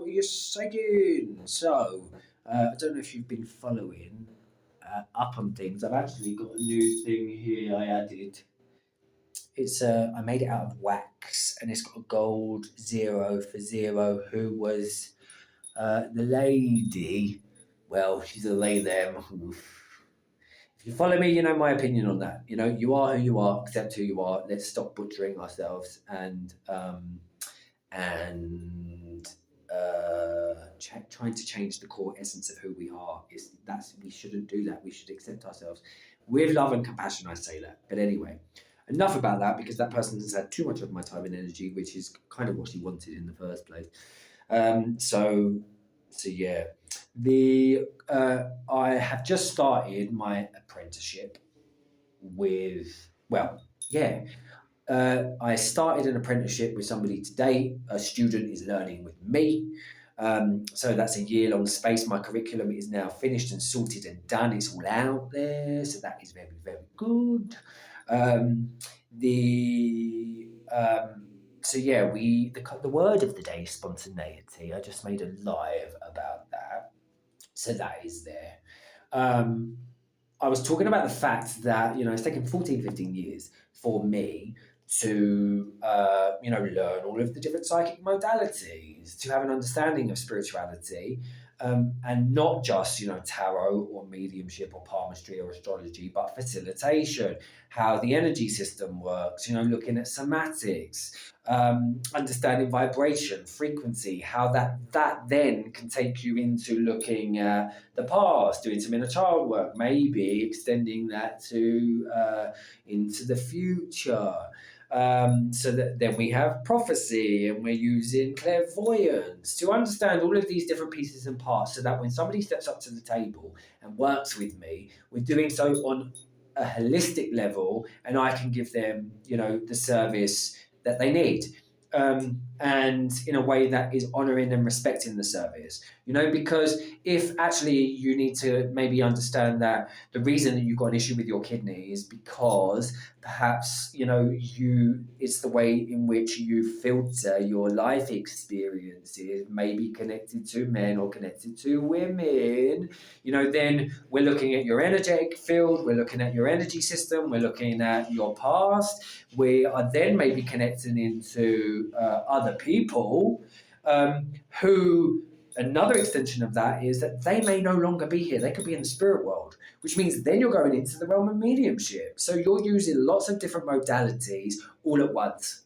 what are you saying? So, I don't know if you've been following up on things. I've actually got a new thing here I added. It's I made it out of wax, and it's got a gold zero for zero. Who was the lady? Well, she's a lay them. If you follow me, you know my opinion on that. You know, you are who you are, accept who you are. Let's stop butchering ourselves and trying to change the core essence of who we are. Is that's we shouldn't do that. We should accept ourselves with love and compassion. I say that, but anyway, enough about that because that person has had too much of my time and energy, which is kind of what she wanted in the first place. So yeah, the I have just started my apprenticeship with yeah. I started an apprenticeship with somebody today. A student is learning with me. So that's a year long space. My curriculum is now finished and sorted and done. It's all out there. So that is very, very good. So yeah, the word of the day is spontaneity. I just made a live about that. So that is there. Um, I was talking about the fact that, it's taken 14, 15 years for me to, learn all of the different psychic modalities, to have an understanding of spirituality, and not just, tarot or mediumship or palmistry or astrology, but facilitation, how the energy system works, looking at somatics, understanding vibration, frequency, how that then can take you into looking at the past, doing some inner child work, maybe extending that to into the future. So that then we have prophecy and we're using clairvoyance to understand all of these different pieces and parts so that when somebody steps up to the table and works with me, we're doing so on a holistic level and I can give them, the service that they need. And in a way that is honoring and respecting the service, because if actually you need to maybe understand that the reason that you've got an issue with your kidney is because perhaps, it's the way in which you filter your life experiences, maybe connected to men or connected to women, then we're looking at your energetic field, we're looking at your energy system, we're looking at your past, we are then maybe connecting into other people who another extension of that is that they may no longer be here. They could be in the spirit world, which means then you're going into the realm of mediumship. So you're using lots of different modalities all at once.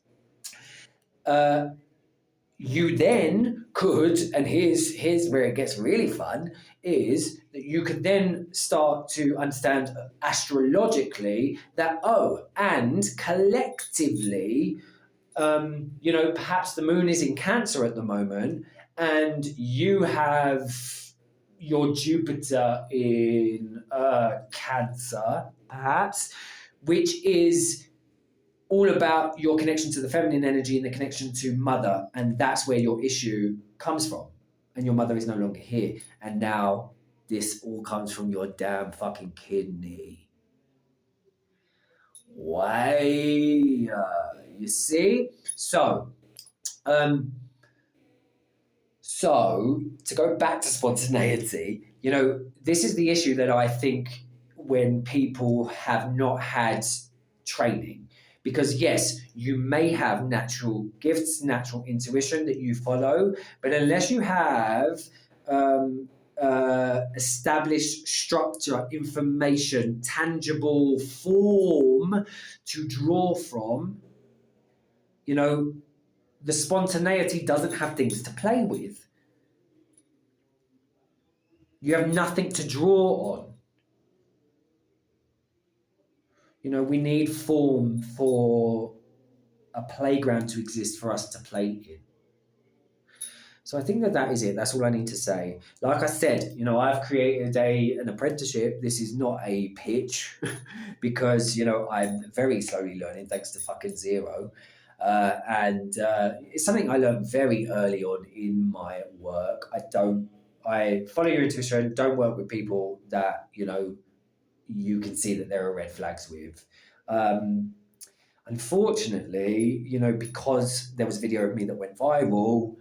You then could, and here's where it gets really fun, is that you could then start to understand astrologically that, and collectively, perhaps the moon is in Cancer at the moment, and you have your Jupiter in Cancer, perhaps, which is all about your connection to the feminine energy and the connection to mother, and that's where your issue comes from. And your mother is no longer here, and now this all comes from your damn fucking kidney. Why? You see? So to go back to spontaneity, this is the issue that I think when people have not had training. Because yes, you may have natural gifts, natural intuition that you follow, but unless you have established structure, information, tangible form to draw from, the spontaneity doesn't have things to play with. You have nothing to draw on. We need form for a playground to exist for us to play in. So I think that is it. That's all I need to say. Like I said, I've created an apprenticeship. This is not a pitch because, I'm very slowly learning thanks to fucking zero. And it's something I learned very early on in my work. I follow your intuition, don't work with people that, you can see that there are red flags with. Unfortunately, because there was a video of me that went viral,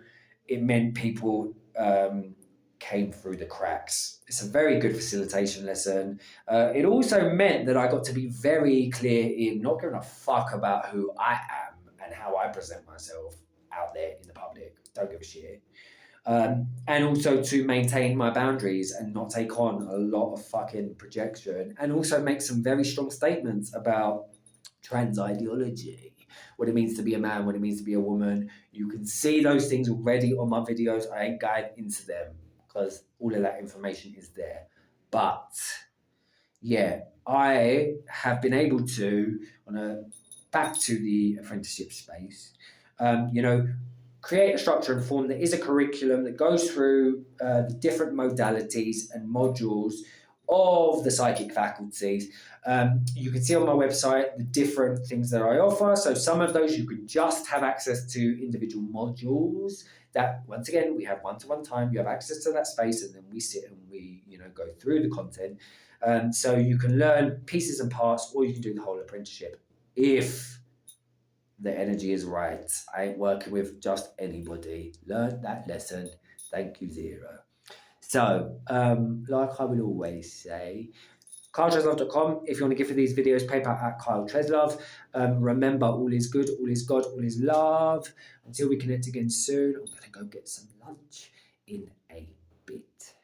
it meant people came through the cracks. It's a very good facilitation lesson. It also meant that I got to be very clear in not giving a fuck about who I am and how I present myself out there in the public. Don't give a shit. And also to maintain my boundaries and not take on a lot of fucking projection, and also make some very strong statements about trans ideology, what it means to be a man, what it means to be a woman. You can see those things already on my videos. I ain't going into them because all of that information is there. But yeah, I have been able to, back to the apprenticeship space, you know, create a structure and form that is a curriculum that goes through the different modalities and modules of the psychic faculties. You can see on my website the different things that I offer. So some of those you can just have access to individual modules that, once again, we have one-to-one time. You have access to that space, and then we sit and we, go through the content. So you can learn pieces and parts, or you can do the whole apprenticeship if the energy is right. I ain't working with just anybody. Learn that lesson. Thank you, Zero. So, like I will always say, KyleTreslove.com. If you want to give for these videos, PayPal at Kyle Treslove. Remember, all is good, all is God, all is love. Until we connect again soon, I'm going to go get some lunch in a bit.